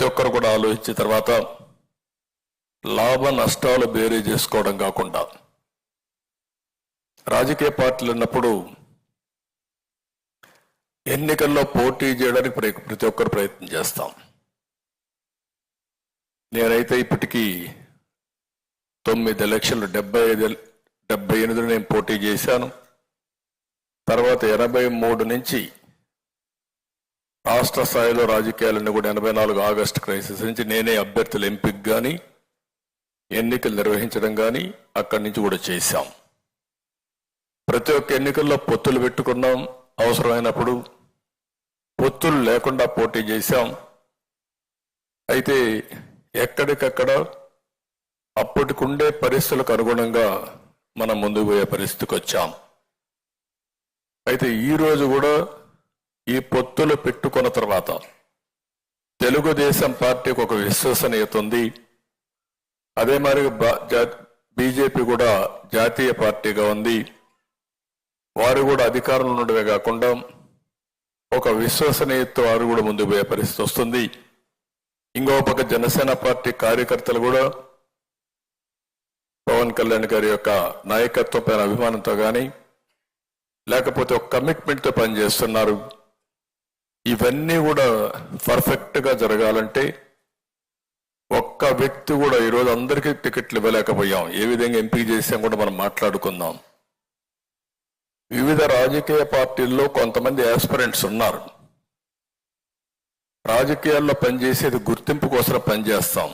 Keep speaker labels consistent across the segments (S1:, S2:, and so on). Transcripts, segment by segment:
S1: ప్రతి ఒక్కరు కూడా ఆలోచించిన తర్వాత లాభ నష్టాలు బేరీ చేసుకోవడం కాకుండా రాజకీయ పార్టీలు ఉన్నప్పుడు ఎన్నికల్లో పోటీ చేయడానికి ప్రతి ఒక్కరు ప్రయత్నం చేస్తాం. నేనైతే ఇప్పటికీ 9 ఎలక్షన్లు 78 నేను పోటీ చేశాను. తర్వాత 83 నుంచి రాష్ట్ర స్థాయిలో రాజకీయాలన్నీ కూడా 84 ఆగస్టు క్రైసిస్ నుంచి నేనే అభ్యర్థుల ఎంపిక కానీ ఎన్నికలు నిర్వహించడం కానీ అక్కడి నుంచి కూడా చేశాం. ప్రతి ఒక్క ఎన్నికల్లో పొత్తులు పెట్టుకున్నాం. అవసరమైనప్పుడు పొత్తులు లేకుండా పోటీ చేశాం. అయితే ఎక్కడికక్కడ అప్పటికుండే పరిస్థితులకు అనుగుణంగా మనం ముందుకు పోయే పరిస్థితికి వచ్చాం. అయితే ఈరోజు కూడా ఈ పొత్తులు పెట్టుకున్న తర్వాత తెలుగుదేశం పార్టీకి ఒక విశ్వసనీయత ఉంది. అదే మరి బీజేపీ కూడా జాతీయ పార్టీగా ఉంది. వారు కూడా అధికారంలో ఉండడమే కాకుండా ఒక విశ్వసనీయత వారు కూడా ముందుకు పోయే పరిస్థితి వస్తుంది. ఇంకో పక్క జనసేన పార్టీ కార్యకర్తలు కూడా పవన్ కళ్యాణ్ గారి యొక్క నాయకత్వం పైన అభిమానంతో కానీ లేకపోతే ఒక కమిట్మెంట్తో పనిచేస్తున్నారు. ఇవన్నీ కూడా పర్ఫెక్ట్గా జరగాలంటే ఒక్క వ్యక్తి కూడా ఈరోజు అందరికీ టికెట్లు ఇవ్వలేకపోయాం. ఏ విధంగా ఎంపిక చేసాం కూడా మనం మాట్లాడుకుందాం. వివిధ రాజకీయ పార్టీల్లో కొంతమంది ఆస్పిరెంట్స్ ఉన్నారు. రాజకీయాల్లో పనిచేసేది గుర్తింపు కోసం పనిచేస్తాం.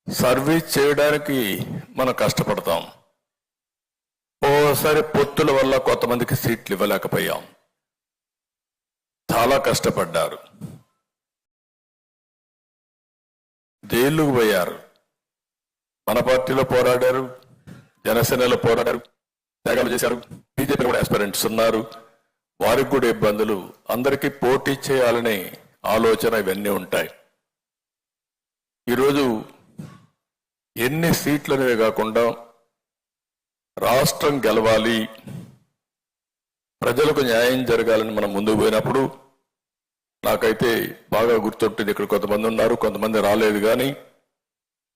S1: సర్వీస్ చేయడానికి మనం కష్టపడతాం. ఓసారి పొత్తుల వల్ల కొంతమందికి సీట్లు ఇవ్వలేకపోయాం. చాలా కష్టపడ్డారు, జైలుకు పోయారు. మన పార్టీలో పోరాడారు, జనసేనలో పోరాడారు, త్యాగాలు చేశారు. బీజేపీ కూడా ఆస్పిరెంట్స్ ఉన్నారు, వారికి కూడా ఇబ్బందులు. అందరికీ పోటీ చేయాలనే ఆలోచన ఇవన్నీ ఉంటాయి. ఈరోజు ఎన్ని సీట్లు అనేవి కాకుండా రాష్ట్రం గెలవాలి, ప్రజలకు న్యాయం జరగాలని మనం ముందుకు పోయినప్పుడు నాకైతే బాగా గుర్తుంటుంది. ఇక్కడ కొంతమంది ఉన్నారు, కొంతమంది రాలేదు. కానీ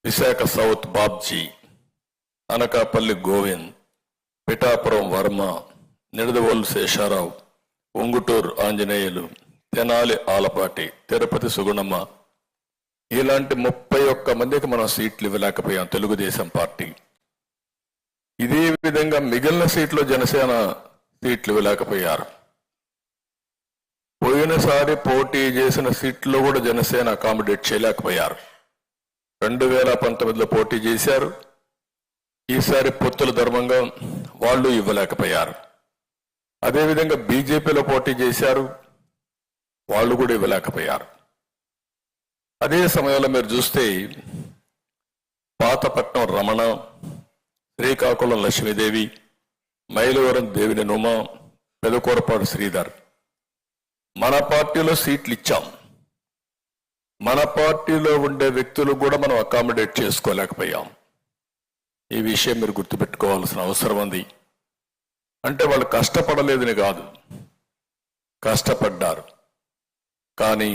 S1: విశాఖ సౌత్ బాబ్జీ, అనకాపల్లి గోవింద్, పిఠాపురం వర్మ, నిడదవోలు శేషారావు, ఉంగుటూరు ఆంజనేయులు, తెనాలి ఆలపాటి, తిరుపతి సుగుణమ్మ, ఇలాంటి 31 మందికి మనం సీట్లు ఇవ్వలేకపోయాం తెలుగుదేశం పార్టీ. ఇదే విధంగా మిగిలిన సీట్లు జనసేన సీట్లు ఇవ్వలేకపోయారు. పోయినసారి పోటీ చేసిన సీట్లో కూడా జనసేన అకామిడేట్ చేయలేకపోయారు. 2019లో పోటీ చేశారు. ఈసారి పొత్తుల ధర్మంగా వాళ్ళు ఇవ్వలేకపోయారు. అదేవిధంగా బీజేపీలో పోటీ చేశారు, వాళ్ళు కూడా ఇవ్వలేకపోయారు. అదే సమయంలో మీరు చూస్తే పాతపట్నం రమణ, శ్రీకాకుళం లక్ష్మీదేవి, మైలవరం దేవిని నుమ, పెదకూరపాడు శ్రీధర్, మన పార్టీలో సీట్లు ఇచ్చాం. మన పార్టీలో ఉండే వ్యక్తులు కూడా మనం అకామిడేట్ చేసుకోలేకపోయాం. ఈ విషయం మీరు గుర్తుపెట్టుకోవాల్సిన అవసరం ఉంది. అంటే వాళ్ళు కష్టపడలేదని కాదు, కష్టపడ్డారు. కానీ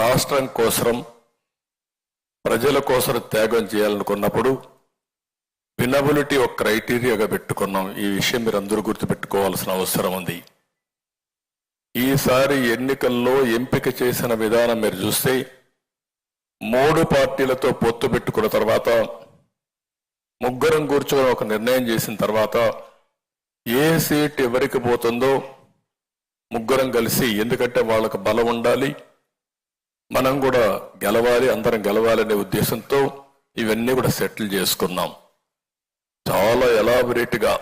S1: రాష్ట్రం కోసం, ప్రజల కోసం త్యాగం చేయాలనుకున్నప్పుడు వినబిలిటీ ఒక క్రైటీరియాగా పెట్టుకున్నాం. ఈ విషయం మీరు అందరూ గుర్తుపెట్టుకోవాల్సిన అవసరం ఉంది. ఈసారి ఎన్నికల్లో ఎంపిక చేసిన విధానం మీరు చూస్తే 3 పార్టీలతో పొత్తు పెట్టుకున్న తర్వాత, ముగ్గురం కూర్చొని ఒక నిర్ణయం చేసిన తర్వాత ఏ సీట్ ఎవరికి పోతుందో ముగ్గురం కలిసి, ఎందుకంటే వాళ్ళకు బలం ఉండాలి, మనం కూడా గెలవాలి, అందరం గెలవాలనే ఉద్దేశంతో ఇవన్నీ కూడా సెటిల్ చేసుకున్నాం. చాలా ఎలాబొరేట్గా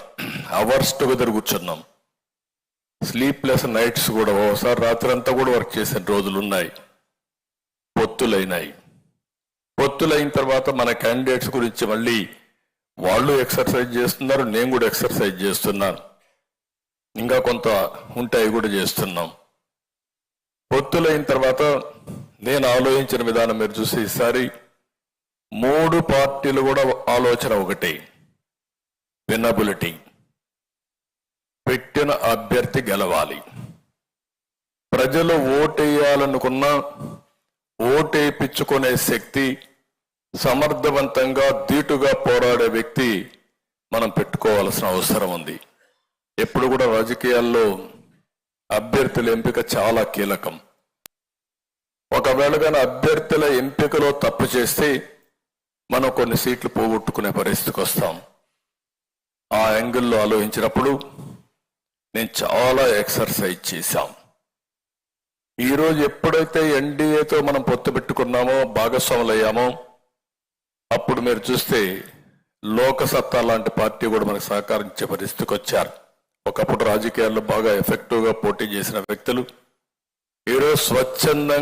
S1: అవర్స్ టుగెదర్ కూర్చున్నాం. స్లీప్లెస్ నైట్స్ కూడా, ఓసారి రాత్రి అంతా కూడా వర్క్ చేసిన రోజులు ఉన్నాయి. పొత్తులైనాయి. పొత్తులైన తర్వాత మన క్యాండిడేట్స్ గురించి మళ్ళీ వాళ్ళు ఎక్సర్సైజ్ చేస్తున్నారు, నేను కూడా ఎక్సర్సైజ్ చేస్తున్నాను. ఇంకా కొంత ఉంటాయి కూడా చేస్తున్నాం. పొత్తులైన తర్వాత నేను ఆలోచించిన విధానం మీరు చూసి, ఈసారి 3 పార్టీలు కూడా ఆలోచన ఒకటే, వినబిలిటీ. పెట్టిన అభ్యర్థి గెలవాలి. ప్రజలు ఓటేయాలనుకున్నా ఓటేయించుకునే శక్తి, సమర్థవంతంగా ధీటుగా పోరాడే వ్యక్తి మనం పెట్టుకోవాల్సిన అవసరం ఉంది. ఎప్పుడు కూడా రాజకీయాల్లో అభ్యర్థుల ఎంపిక చాలా కీలకం. ఒకవేళ కానీ అభ్యర్థుల ఎంపికలో తప్పు చేస్తే మనం కొన్ని సీట్లు పోగొట్టుకునే పరిస్థితికి వస్తాం. ఆ యాంగిల్లో ఆలోచించినప్పుడు నేను చాలా ఎక్సర్సైజ్ చేశాం. ఈరోజు ఎప్పుడైతే ఎన్డీఏతో మనం పొత్తు పెట్టుకున్నామో, భాగస్వాములయ్యామో, అప్పుడు మీరు చూస్తే లోకసత్తా లాంటి పార్టీ కూడా మనకు సహకరించే పరిస్థితికి వచ్చారు. ఒకప్పుడు రాజకీయాల్లో బాగా ఎఫెక్టివ్గా పోటీ చేసిన వ్యక్తులు ఈరోజు స్వచ్ఛందంగా